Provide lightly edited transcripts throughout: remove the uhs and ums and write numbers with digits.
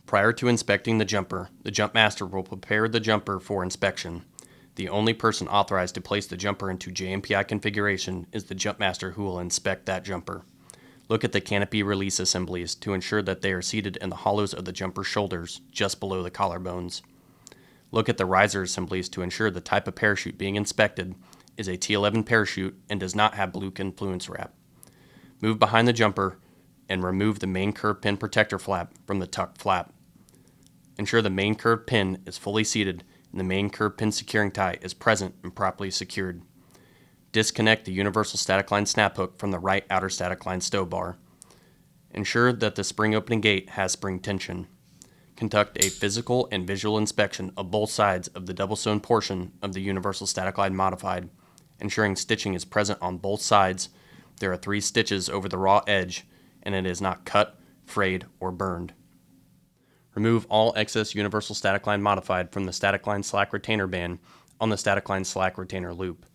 Prior to inspecting the jumper, the jump master will prepare the jumper for inspection. The only person authorized to place the jumper into Jmpi configuration is the jump master, who will inspect that jumper. Look at the canopy release assemblies to ensure that they are seated in the hollows of the jumper's shoulders, just below the collarbones. Look at the riser assemblies to ensure the type of parachute being inspected is a T11 parachute and does not have blue confluence wrap. Move behind the jumper and remove the main curve pin protector flap from the tuck flap. Ensure the main curve pin is fully seated and the main curve pin securing tie is present and properly secured. Disconnect the universal static line snap hook from the right outer static line stow bar. Ensure that the spring opening gate has spring tension. Conduct a physical and visual inspection of both sides of the double sewn portion of the universal static line modified, ensuring stitching is present on both sides. There are 3 stitches over the raw edge and it is not cut, frayed, or burned. Remove all excess universal static line modified from the static line slack retainer band on the static line slack retainer loop.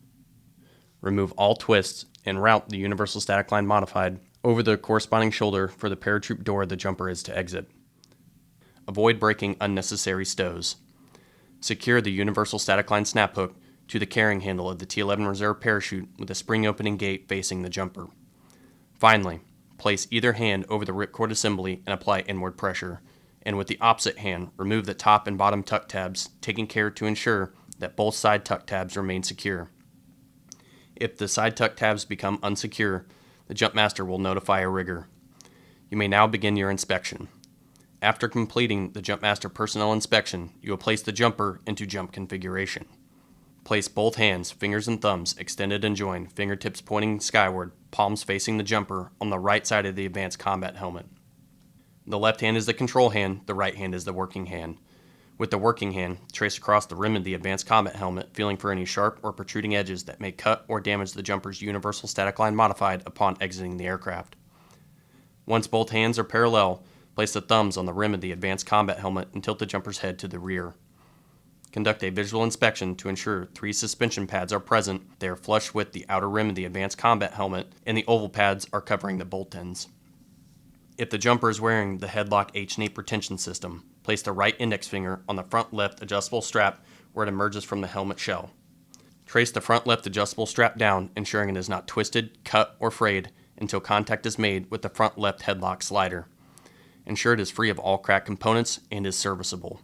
Remove all twists and route the universal static line modified over the corresponding shoulder for the paratroop door the jumper is to exit. Avoid breaking unnecessary stows. Secure the universal static line snap hook to the carrying handle of the T11 reserve parachute with a spring opening gate facing the jumper. Finally, place either hand over the ripcord assembly and apply inward pressure, and with the opposite hand, remove the top and bottom tuck tabs, taking care to ensure that both side tuck tabs remain secure. If the side tuck tabs become unsecure, the jump master will notify a rigger. You may now begin your inspection. After completing the jump master personnel inspection, you will place the jumper into jump configuration. Place both hands, fingers and thumbs, extended and joined, fingertips pointing skyward, palms facing the jumper on the right side of the advanced combat helmet. The left hand is the control hand, the right hand is the working hand. With the working hand, trace across the rim of the advanced combat helmet, feeling for any sharp or protruding edges that may cut or damage the jumper's universal static line modified upon exiting the aircraft. Once both hands are parallel, place the thumbs on the rim of the advanced combat helmet and tilt the jumper's head to the rear. Conduct a visual inspection to ensure 3 suspension pads are present. They are flush with the outer rim of the advanced combat helmet, and the oval pads are covering the bolt ends. If the jumper is wearing the headlock H&8 retention system, place the right index finger on the front left adjustable strap where it emerges from the helmet shell. Trace the front left adjustable strap down, ensuring it is not twisted, cut, or frayed until contact is made with the front left headlock slider. Ensure it is free of all cracked components and is serviceable.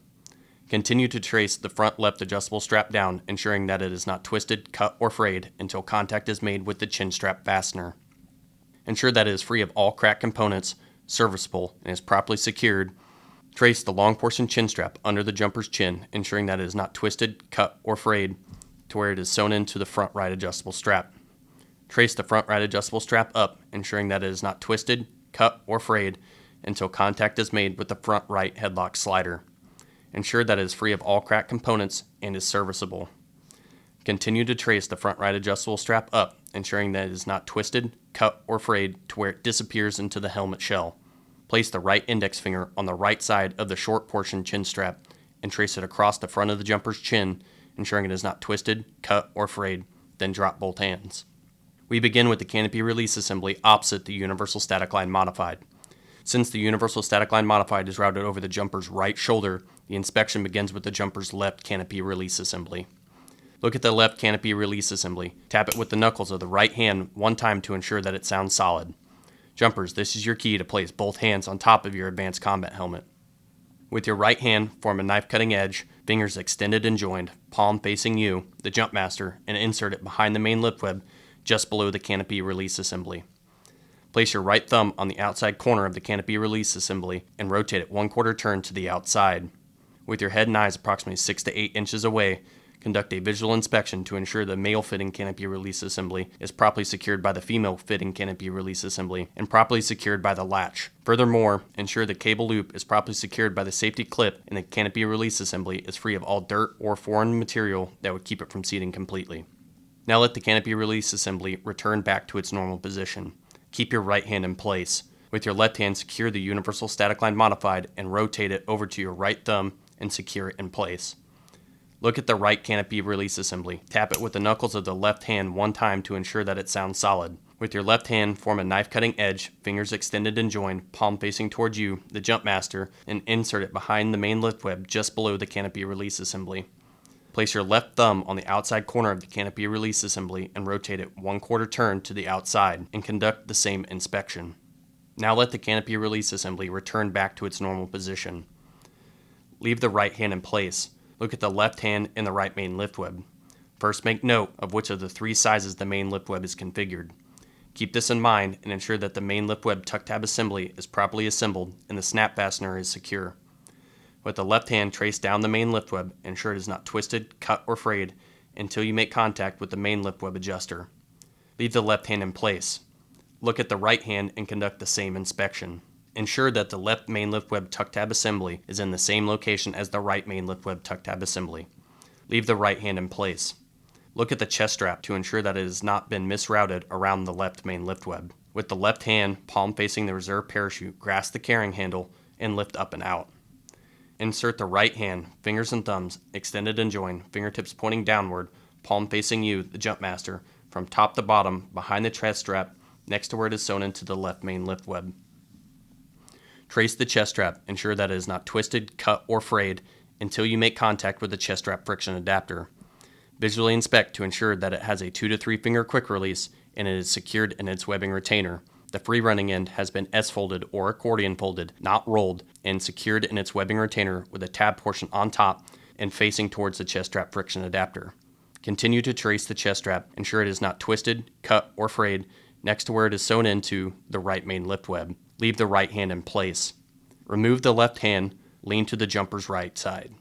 Continue to trace the front left adjustable strap down, ensuring that it is not twisted, cut, or frayed until contact is made with the chin strap fastener. Ensure that it is free of all cracked components, serviceable, and is properly secured. Trace the long portion chin strap under the jumper's chin, ensuring that it is not twisted, cut, or frayed to where it is sewn into the front right adjustable strap. Trace the front right adjustable strap up, ensuring that it is not twisted, cut, or frayed until contact is made with the front right headlock slider. Ensure that it is free of all cracked components and is serviceable. Continue to trace the front right adjustable strap up, ensuring that it is not twisted, cut, or frayed to where it disappears into the helmet shell. Place the right index finger on the right side of the short portion chin strap and trace it across the front of the jumper's chin, ensuring it is not twisted, cut, or frayed, then drop both hands. We begin with the canopy release assembly opposite the universal static line modified. Since the universal static line modified is routed over the jumper's right shoulder, the inspection begins with the jumper's left canopy release assembly. Look at the left canopy release assembly. Tap it with the knuckles of the right hand one time to ensure that it sounds solid. Jumpers, this is your key to place both hands on top of your advanced combat helmet. With your right hand, form a knife cutting edge, fingers extended and joined, palm facing you, the jump master, and insert it behind the main lift web just below the canopy release assembly. Place your right thumb on the outside corner of the canopy release assembly and rotate it 1/4 turn to the outside. With your head and eyes approximately 6 to 8 inches away, conduct a visual inspection to ensure the male fitting canopy release assembly is properly secured by the female fitting canopy release assembly and properly secured by the latch. Furthermore, ensure the cable loop is properly secured by the safety clip and the canopy release assembly is free of all dirt or foreign material that would keep it from seating completely. Now let the canopy release assembly return back to its normal position. Keep your right hand in place. With your left hand, secure the universal static line modified and rotate it over to your right thumb and secure it in place. Look at the right canopy release assembly. Tap it with the knuckles of the left hand one time to ensure that it sounds solid. With your left hand, form a knife-cutting edge, fingers extended and joined, palm facing towards you, the jump master, and insert it behind the main lift web just below the canopy release assembly. Place your left thumb on the outside corner of the canopy release assembly and rotate it 1/4 turn to the outside and conduct the same inspection. Now let the canopy release assembly return back to its normal position. Leave the right hand in place. Look at the left hand and the right main lift web. First, make note of which of the 3 sizes the main lift web is configured. Keep this in mind and ensure that the main lift web tuck tab assembly is properly assembled and the snap fastener is secure. With the left hand, trace down the main lift web, ensure it is not twisted, cut, or frayed until you make contact with the main lift web adjuster. Leave the left hand in place. Look at the right hand and conduct the same inspection. Ensure that the left main lift web tuck tab assembly is in the same location as the right main lift web tuck tab assembly. Leave the right hand in place. Look at the chest strap to ensure that it has not been misrouted around the left main lift web. With the left hand, palm facing the reserve parachute, grasp the carrying handle and lift up and out. Insert the right hand, fingers and thumbs, extended and joined, fingertips pointing downward, palm facing you, the jump master, from top to bottom, behind the chest strap, next to where it is sewn into the left main lift web. Trace the chest strap, ensure that it is not twisted, cut, or frayed until you make contact with the chest strap friction adapter. Visually inspect to ensure that it has a 2 to 3 finger quick release and it is secured in its webbing retainer. The free running end has been S-folded or accordion folded, not rolled, and secured in its webbing retainer with a tab portion on top and facing towards the chest strap friction adapter. Continue to trace the chest strap, ensure it is not twisted, cut, or frayed next to where it is sewn into the right main lift web. Leave the right hand in place. Remove the left hand, lean to the jumper's right side.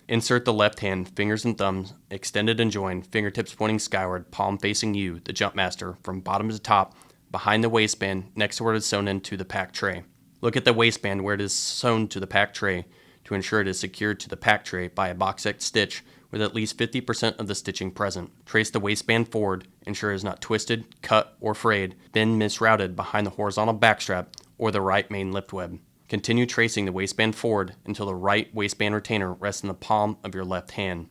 Insert the left hand, fingers and thumbs, extended and joined, fingertips pointing skyward, palm facing you, the jump master, from bottom to top, behind the waistband, next to where it is sewn into the pack tray. Look at the waistband where it is sewn to the pack tray to ensure it is secured to the pack tray by a box-X stitch with at least 50% of the stitching present. Trace the waistband forward, ensure it is not twisted, cut, or frayed, been misrouted behind the horizontal backstrap or the right main lift web. Continue tracing the waistband forward until the right waistband retainer rests in the palm of your left hand.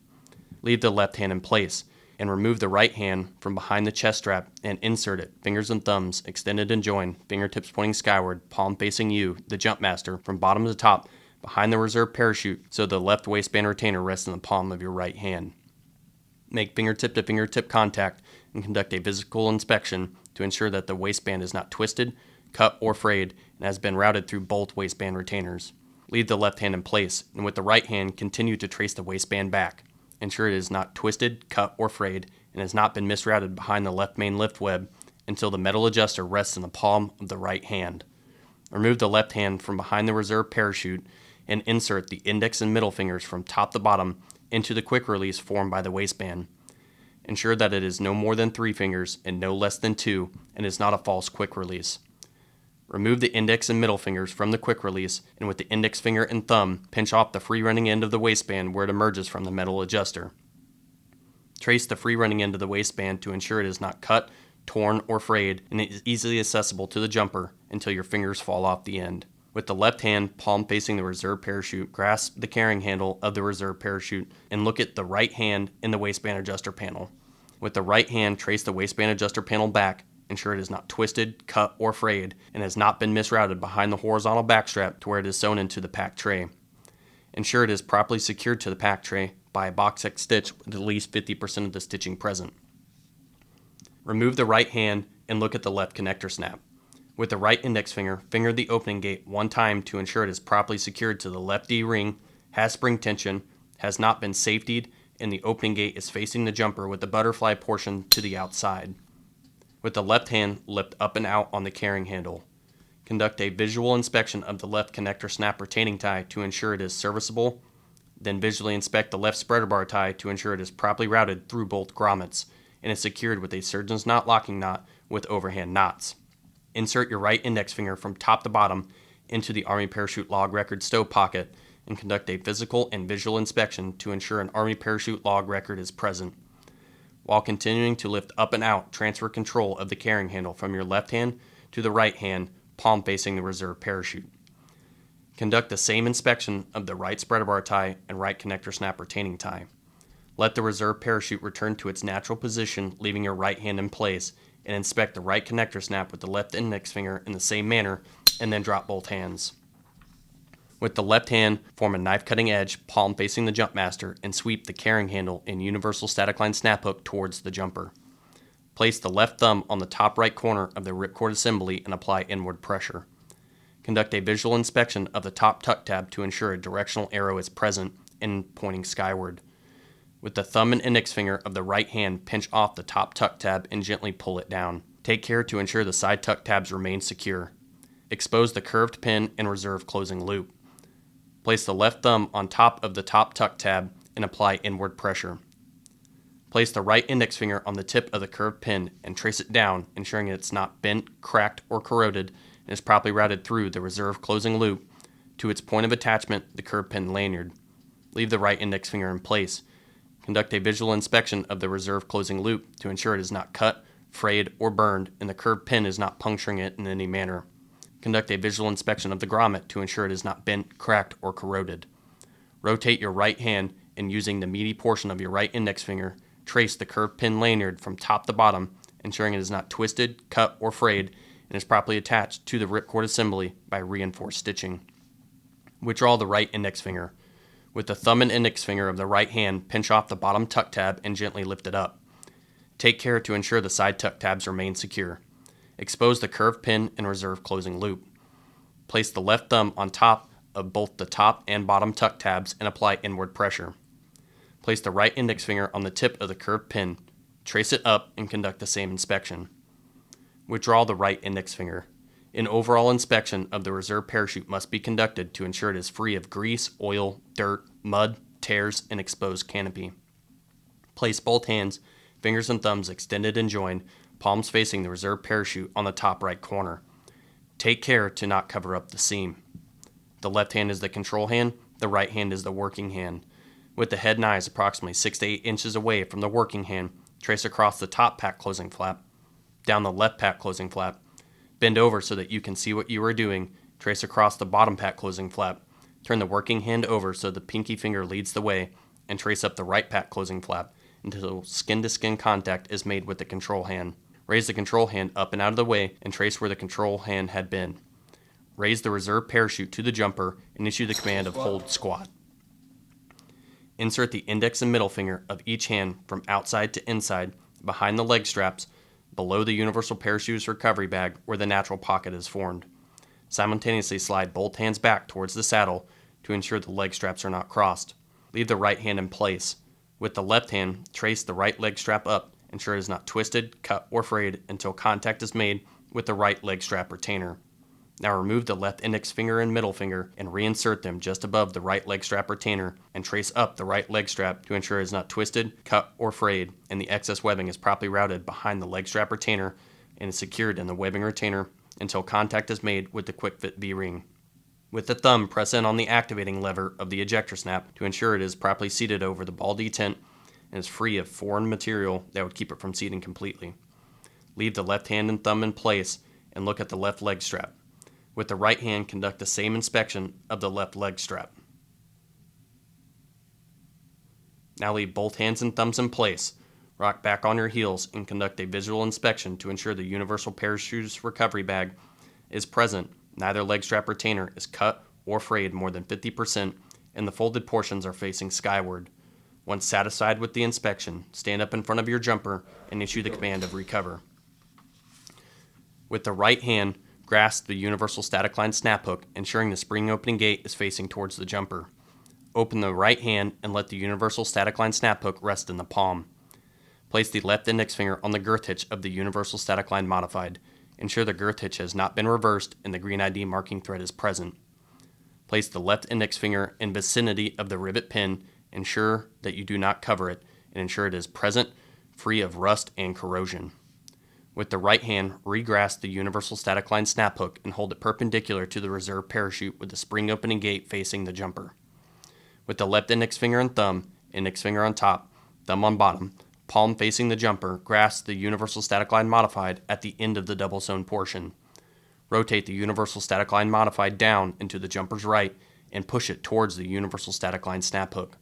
Leave the left hand in place and remove the right hand from behind the chest strap and insert it, fingers and thumbs extended and joined, fingertips pointing skyward, palm facing you, the jump master, from bottom to top, behind the reserve parachute so the left waistband retainer rests in the palm of your right hand. Make fingertip to fingertip contact and conduct a physical inspection to ensure that the waistband is not twisted, cut, or frayed and has been routed through both waistband retainers. Leave the left hand in place and with the right hand continue to trace the waistband back. Ensure it is not twisted, cut, or frayed and has not been misrouted behind the left main lift web until the metal adjuster rests in the palm of the right hand. Remove the left hand from behind the reserve parachute and insert the index and middle fingers from top to bottom into the quick release formed by the waistband. Ensure that it is no more than 3 fingers and no less than 2 and is not a false quick release. Remove the index and middle fingers from the quick release and with the index finger and thumb, pinch off the free running end of the waistband where it emerges from the metal adjuster. Trace the free running end of the waistband to ensure it is not cut, torn, or frayed and it is easily accessible to the jumper until your fingers fall off the end. With the left hand, palm facing the reserve parachute, grasp the carrying handle of the reserve parachute and look at the right hand in the waistband adjuster panel. With the right hand, trace the waistband adjuster panel back, ensure it is not twisted, cut, or frayed, and has not been misrouted behind the horizontal backstrap to where it is sewn into the pack tray. Ensure it is properly secured to the pack tray by a box-X stitch with at least 50% of the stitching present. Remove the right hand and look at the left connector snap. With the right index finger, finger the opening gate 1 time to ensure it is properly secured to the left D-ring, has spring tension, has not been safetied, and the opening gate is facing the jumper with the butterfly portion to the outside. With the left hand, lift up and out on the carrying handle. Conduct a visual inspection of the left connector snap retaining tie to ensure it is serviceable. Then visually inspect the left spreader bar tie to ensure it is properly routed through both grommets and is secured with a surgeon's knot locking knot with overhand knots. Insert your right index finger from top to bottom into the Army Parachute Log Record stove pocket and conduct a physical and visual inspection to ensure an Army Parachute Log Record is present. While continuing to lift up and out, transfer control of the carrying handle from your left hand to the right hand, palm facing the reserve parachute. Conduct the same inspection of the right spreader bar tie and right connector snap retaining tie. Let the reserve parachute return to its natural position, leaving your right hand in place, and inspect the right connector snap with the left index finger in the same manner, and then drop both hands. With the left hand, form a knife cutting edge, palm facing the jump master, and sweep the carrying handle and universal static line snap hook towards the jumper. Place the left thumb on the top right corner of the ripcord assembly and apply inward pressure. Conduct a visual inspection of the top tuck tab to ensure a directional arrow is present and pointing skyward. With the thumb and index finger of the right hand, pinch off the top tuck tab and gently pull it down. Take care to ensure the side tuck tabs remain secure. Expose the curved pin and reserve closing loop. Place the left thumb on top of the top tuck tab and apply inward pressure. Place the right index finger on the tip of the curved pin and trace it down, ensuring it's not bent, cracked, or corroded, and is properly routed through the reserve closing loop to its point of attachment, the curved pin lanyard. Leave the right index finger in place. Conduct a visual inspection of the reserve closing loop to ensure it is not cut, frayed, or burned, and the curved pin is not puncturing it in any manner. Conduct a visual inspection of the grommet to ensure it is not bent, cracked, or corroded. Rotate your right hand and using the meaty portion of your right index finger, trace the curved pin lanyard from top to bottom, ensuring it is not twisted, cut, or frayed, and is properly attached to the ripcord assembly by reinforced stitching. Withdraw the right index finger. With the thumb and index finger of the right hand, pinch off the bottom tuck tab and gently lift it up. Take care to ensure the side tuck tabs remain secure. Expose the curved pin and reserve closing loop. Place the left thumb on top of both the top and bottom tuck tabs and apply inward pressure. Place the right index finger on the tip of the curved pin, trace it up, and conduct the same inspection. Withdraw the right index finger. An overall inspection of the reserve parachute must be conducted to ensure it is free of grease, oil, dirt, mud, tears, and exposed canopy. Place both hands, fingers and thumbs extended and joined, palms facing the reserve parachute on the top right corner. Take care to not cover up the seam. The left hand is the control hand, the right hand is the working hand. With the head and eyes approximately 6 to 8 inches away from the working hand, trace across the top pack closing flap, down the left pack closing flap. Bend over so that you can see what you are doing, trace across the bottom pack closing flap. Turn the working hand over so the pinky finger leads the way, and trace up the right pack closing flap until skin-to-skin contact is made with the control hand. Raise the control hand up and out of the way and trace where the control hand had been. Raise the reserve parachute to the jumper and issue the command of hold squat. Insert the index and middle finger of each hand from outside to inside, behind the leg straps, below the universal parachute's recovery bag where the natural pocket is formed. Simultaneously slide both hands back towards the saddle to ensure the leg straps are not crossed. Leave the right hand in place. With the left hand, trace the right leg strap up. Ensure it is not twisted, cut, or frayed until contact is made with the right leg strap retainer. Now remove the left index finger and middle finger and reinsert them just above the right leg strap retainer and trace up the right leg strap to ensure it is not twisted, cut, or frayed, and the excess webbing is properly routed behind the leg strap retainer and is secured in the webbing retainer until contact is made with the quick fit V-ring. With the thumb, press in on the activating lever of the ejector snap to ensure it is properly seated over the ball detent and is free of foreign material that would keep it from seating completely. Leave the left hand and thumb in place and look at the left leg strap. With the right hand, conduct the same inspection of the left leg strap. Now leave both hands and thumbs in place. Rock back on your heels and conduct a visual inspection to ensure the universal parachute's recovery bag is present, neither leg strap retainer is cut or frayed more than 50%, and the folded portions are facing skyward. Once satisfied with the inspection, stand up in front of your jumper and issue the command of recover. With the right hand, grasp the universal static line snap hook, ensuring the spring opening gate is facing towards the jumper. Open the right hand and let the universal static line snap hook rest in the palm. Place the left index finger on the girth hitch of the universal static line modified. Ensure the girth hitch has not been reversed and the green ID marking thread is present. Place the left index finger in vicinity of the rivet pin. Ensure that you do not cover it, and ensure it is present, free of rust and corrosion. With the right hand, re-grasp the universal static line snap hook and hold it perpendicular to the reserve parachute with the spring opening gate facing the jumper. With the left index finger and thumb, index finger on top, thumb on bottom, palm facing the jumper, grasp the universal static line modified at the end of the double sewn portion. Rotate the universal static line modified down into the jumper's right and push it towards the universal static line snap hook.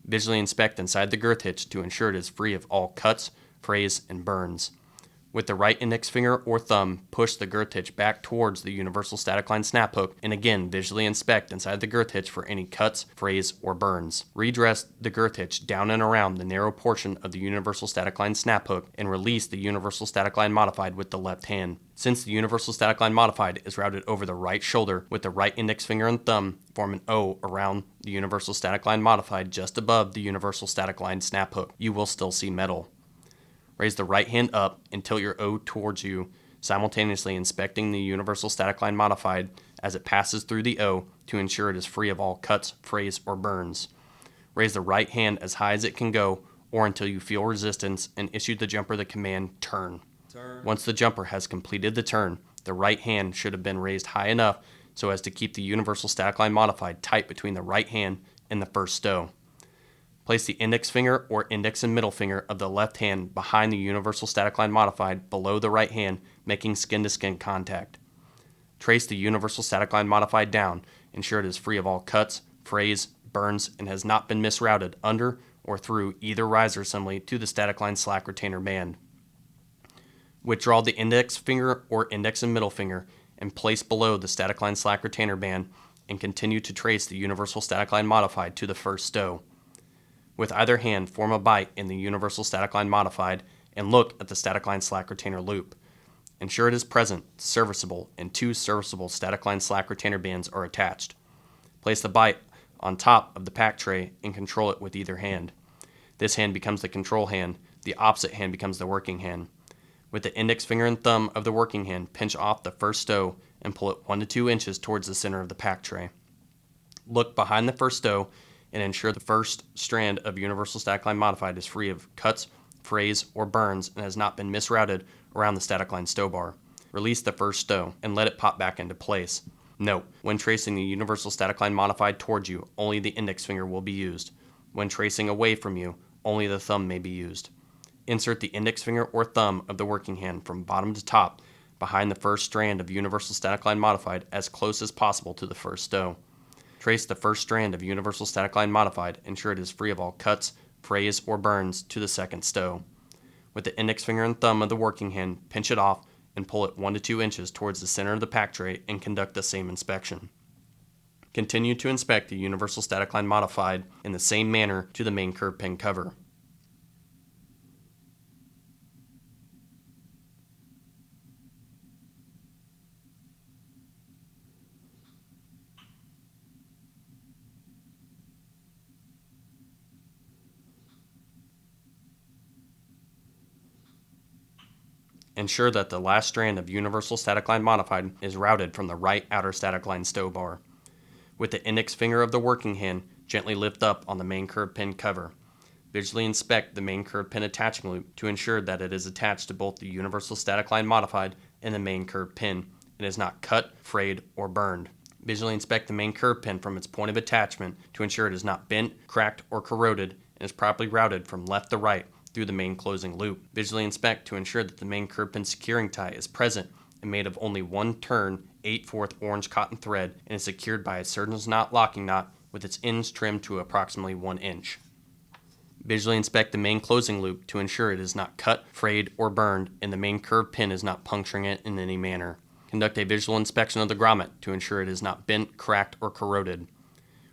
Visually inspect inside the girth hitch to ensure it is free of all cuts, frays, and burns. With the right index finger or thumb, push the girth hitch back towards the universal static line snap hook, and again visually inspect inside the girth hitch for any cuts, frays, or burns. Redress the girth hitch down and around the narrow portion of the universal static line snap hook and release the universal static line modified with the left hand. Since the universal static line modified is routed over the right shoulder, with the right index finger and thumb form an O around the universal static line modified just above the universal static line snap hook, you will still see metal. Raise the right hand up and tilt your O towards you, simultaneously inspecting the universal static line modified as it passes through the O to ensure it is free of all cuts, frays, or burns. Raise the right hand as high as it can go or until you feel resistance and issue the jumper the command turn. Once the jumper has completed the turn, the right hand should have been raised high enough so as to keep the universal static line modified tight between the right hand and the first stow. Place the index finger or index and middle finger of the left hand behind the universal static line modified below the right hand, making skin-to-skin contact. Trace the universal static line modified down, ensure it is free of all cuts, frays, burns, and has not been misrouted under or through either riser assembly to the static line slack retainer band. Withdraw the index finger or index and middle finger and place below the static line slack retainer band and continue to trace the universal static line modified to the first stow. With either hand, form a bite in the universal static line modified and look at the static line slack retainer loop. Ensure it is present, serviceable, and 2 serviceable static line slack retainer bands are attached. Place the bite on top of the pack tray and control it with either hand. This hand becomes the control hand, the opposite hand becomes the working hand. With the index finger and thumb of the working hand, pinch off the first stow and pull it 1 to 2 inches towards the center of the pack tray. Look behind the first stow and ensure the first strand of universal static line modified is free of cuts, frays, or burns and has not been misrouted around the static line stow bar. Release the first stow and let it pop back into place. Note, when tracing the universal static line modified towards you, only the index finger will be used. When tracing away from you, only the thumb may be used. Insert the index finger or thumb of the working hand from bottom to top behind the first strand of universal static line modified as close as possible to the first stow. Trace the first strand of universal static line modified, ensure it is free of all cuts, frays, or burns to the second stow. With the index finger and thumb of the working hand, pinch it off and pull it 1 to 2 inches towards the center of the pack tray and conduct the same inspection. Continue to inspect the universal static line modified in the same manner to the main curve pin cover. Ensure that the last strand of universal static line modified is routed from the right outer static line stow bar. With the index finger of the working hand, gently lift up on the main curve pin cover. Visually inspect the main curve pin attaching loop to ensure that it is attached to both the universal static line modified and the main curve pin and is not cut, frayed, or burned. Visually inspect the main curve pin from its point of attachment to ensure it is not bent, cracked, or corroded and is properly routed from left to right through the main closing loop. Visually inspect to ensure that the main curve pin securing tie is present and made of only 1 turn 8/4 orange cotton thread and is secured by a surgeon's knot locking knot with its ends trimmed to approximately 1 inch. Visually inspect the main closing loop to ensure it is not cut, frayed, or burned and the main curve pin is not puncturing it in any manner. Conduct a visual inspection of the grommet to ensure it is not bent, cracked, or corroded.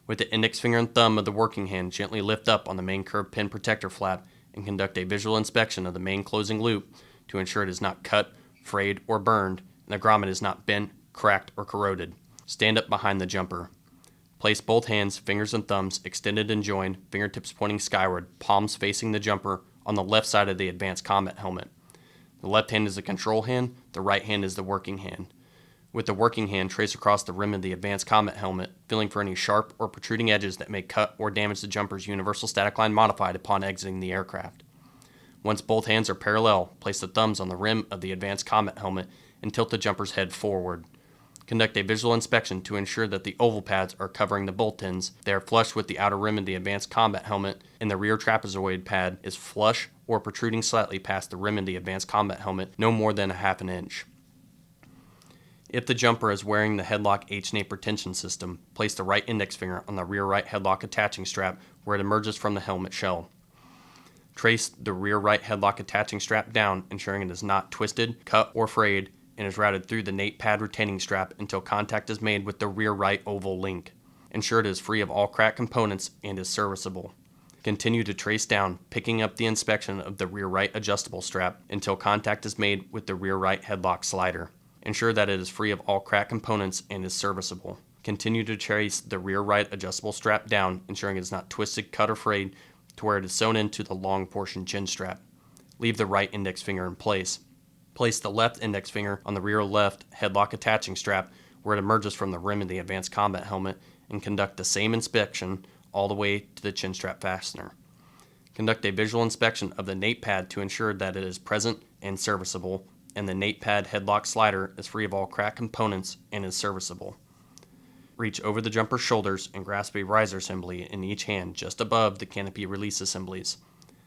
With the index finger and thumb of the working hand, gently lift up on the main curve pin protector flap and conduct a visual inspection of the main closing loop to ensure it is not cut, frayed, or burned, and the grommet is not bent, cracked, or corroded. Stand up behind the jumper. Place both hands, fingers and thumbs, extended and joined, fingertips pointing skyward, palms facing the jumper on the left side of the advanced combat helmet. The left hand is the control hand, the right hand is the working hand. With the working hand, trace across the rim of the advanced combat helmet, feeling for any sharp or protruding edges that may cut or damage the jumper's universal static line modified upon exiting the aircraft. Once both hands are parallel, place the thumbs on the rim of the advanced combat helmet and tilt the jumper's head forward. Conduct a visual inspection to ensure that the oval pads are covering the bolt ends. They are flush with the outer rim of the advanced combat helmet, and the rear trapezoid pad is flush or protruding slightly past the rim of the advanced combat helmet, no more than 1/2 inch. If the jumper is wearing the headlock H-nape retention system, place the right index finger on the rear right headlock attaching strap where it emerges from the helmet shell. Trace the rear right headlock attaching strap down, ensuring it is not twisted, cut, or frayed, and is routed through the NATE pad retaining strap until contact is made with the rear right oval link. Ensure it is free of all cracked components and is serviceable. Continue to trace down, picking up the inspection of the rear right adjustable strap until contact is made with the rear right headlock slider. Ensure that it is free of all cracked components and is serviceable. Continue to trace the rear right adjustable strap down, ensuring it is not twisted, cut, or frayed to where it is sewn into the long portion chin strap. Leave the right index finger in place. Place the left index finger on the rear left headlock attaching strap where it emerges from the rim of the advanced combat helmet and conduct the same inspection all the way to the chin strap fastener. Conduct a visual inspection of the NATE pad to ensure that it is present and serviceable, and the NATE pad headlock slider is free of all cracked components and is serviceable. Reach over the jumper's shoulders and grasp a riser assembly in each hand just above the canopy release assemblies.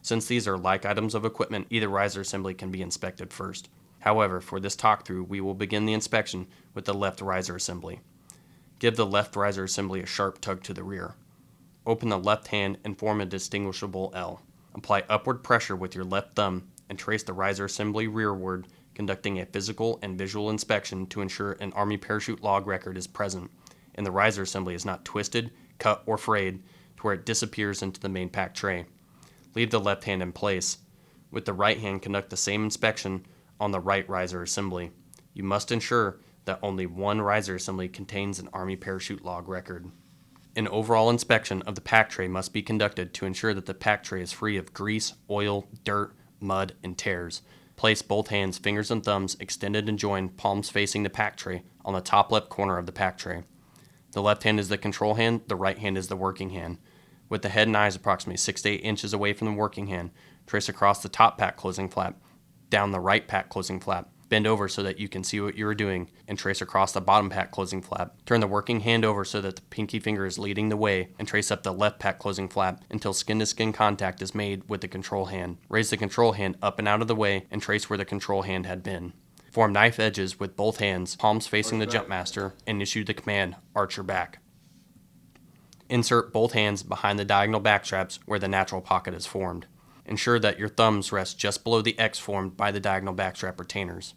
Since these are like items of equipment, either riser assembly can be inspected first. However, for this talkthrough, we will begin the inspection with the left riser assembly. Give the left riser assembly a sharp tug to the rear. Open the left hand and form a distinguishable L. Apply upward pressure with your left thumb and trace the riser assembly rearward, conducting a physical and visual inspection to ensure an Army parachute log record is present and the riser assembly is not twisted, cut, or frayed to where it disappears into the main pack tray. Leave the left hand in place. With the right hand, conduct the same inspection on the right riser assembly. You must ensure that only one riser assembly contains an Army parachute log record. An overall inspection of the pack tray must be conducted to ensure that the pack tray is free of grease, oil, dirt, mud, and tears. Place both hands, fingers and thumbs extended and joined, palms facing the pack tray, on the top left corner of the pack tray. The left hand is the control hand, the right hand is the working hand. With the head and eyes approximately 6 to 8 inches away from the working hand, trace across the top pack closing flap, down the right pack closing flap, bend over so that you can see what you are doing, and trace across the bottom pack closing flap. Turn the working hand over so that the pinky finger is leading the way, and trace up the left pack closing flap until skin-to-skin contact is made with the control hand. Raise the control hand up and out of the way, and trace where the control hand had been. Form knife edges with both hands, palms facing the jump master, and issue the command, arch your back. Insert both hands behind the diagonal back straps where the natural pocket is formed. Ensure that your thumbs rest just below the X formed by the diagonal backstrap retainers.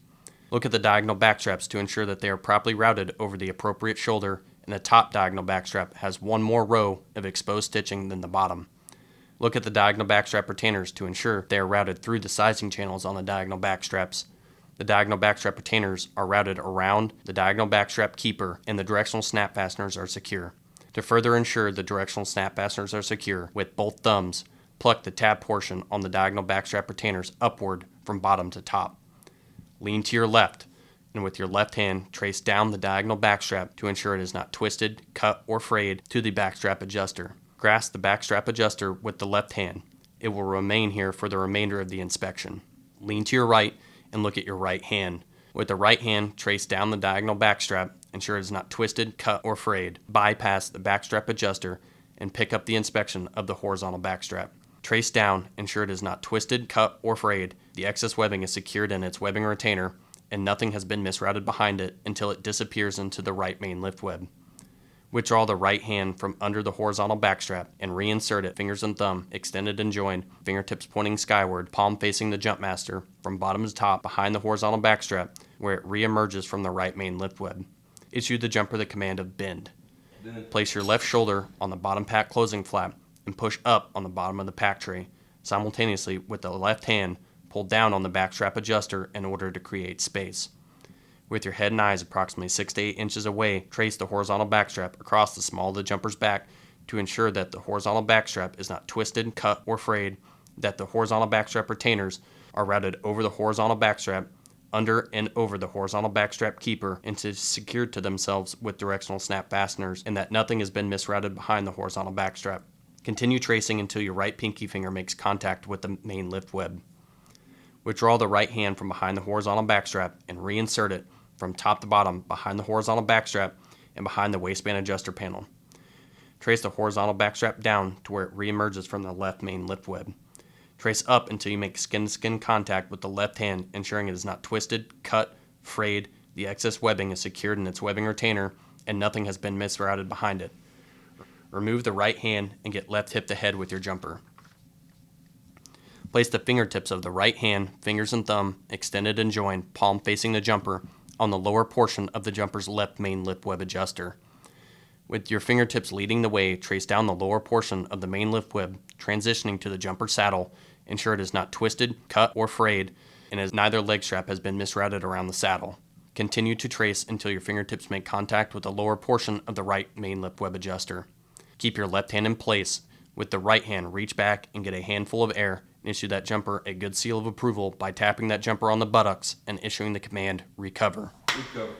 Look at the diagonal backstraps to ensure that they are properly routed over the appropriate shoulder, and the top diagonal backstrap has one more row of exposed stitching than the bottom. Look at the diagonal backstrap retainers to ensure they are routed through the sizing channels on the diagonal backstraps. The diagonal backstrap retainers are routed around the diagonal backstrap keeper, and the directional snap fasteners are secure. To further ensure the directional snap fasteners are secure, with both thumbs, pluck the tab portion on the diagonal backstrap retainers upward from bottom to top. Lean to your left, and with your left hand, trace down the diagonal backstrap to ensure it is not twisted, cut, or frayed to the backstrap adjuster. Grasp the backstrap adjuster with the left hand. It will remain here for the remainder of the inspection. Lean to your right and look at your right hand. With the right hand, trace down the diagonal backstrap, ensure it is not twisted, cut, or frayed. Bypass the backstrap adjuster and pick up the inspection of the horizontal backstrap. Trace down, ensure it is not twisted, cut, or frayed. The excess webbing is secured in its webbing retainer, and nothing has been misrouted behind it until it disappears into the right main lift web. Withdraw the right hand from under the horizontal backstrap and reinsert it, fingers and thumb extended and joined, fingertips pointing skyward, palm facing the jump master, from bottom to top behind the horizontal backstrap, where it reemerges from the right main lift web. Issue the jumper the command of bend. Place your left shoulder on the bottom pack closing flap and push up on the bottom of the pack tray. Simultaneously, with the left hand, pull down on the backstrap adjuster in order to create space. With your head and eyes approximately 6 to 8 inches away, trace the horizontal backstrap across the small of the jumper's back to ensure that the horizontal backstrap is not twisted, cut, or frayed, that the horizontal backstrap retainers are routed over the horizontal backstrap, under and over the horizontal backstrap keeper, and secured to themselves with directional snap fasteners, and that nothing has been misrouted behind the horizontal backstrap. Continue tracing until your right pinky finger makes contact with the main lift web. Withdraw the right hand from behind the horizontal backstrap and reinsert it from top to bottom behind the horizontal backstrap and behind the waistband adjuster panel. Trace the horizontal backstrap down to where it reemerges from the left main lift web. Trace up until you make skin-to-skin contact with the left hand, ensuring it is not twisted, cut, frayed, the excess webbing is secured in its webbing retainer, and nothing has been misrouted behind it. Remove the right hand and get left hip to head with your jumper. Place the fingertips of the right hand, fingers and thumb, extended and joined, palm facing the jumper, on the lower portion of the jumper's left main lift web adjuster. With your fingertips leading the way, trace down the lower portion of the main lift web, transitioning to the jumper saddle. Ensure it is not twisted, cut, or frayed, and as neither leg strap has been misrouted around the saddle. Continue to trace until your fingertips make contact with the lower portion of the right main lift web adjuster. Keep your left hand in place. With the right hand, reach back and get a handful of air and issue that jumper a good seal of approval by tapping that jumper on the buttocks and issuing the command, recover. Recover.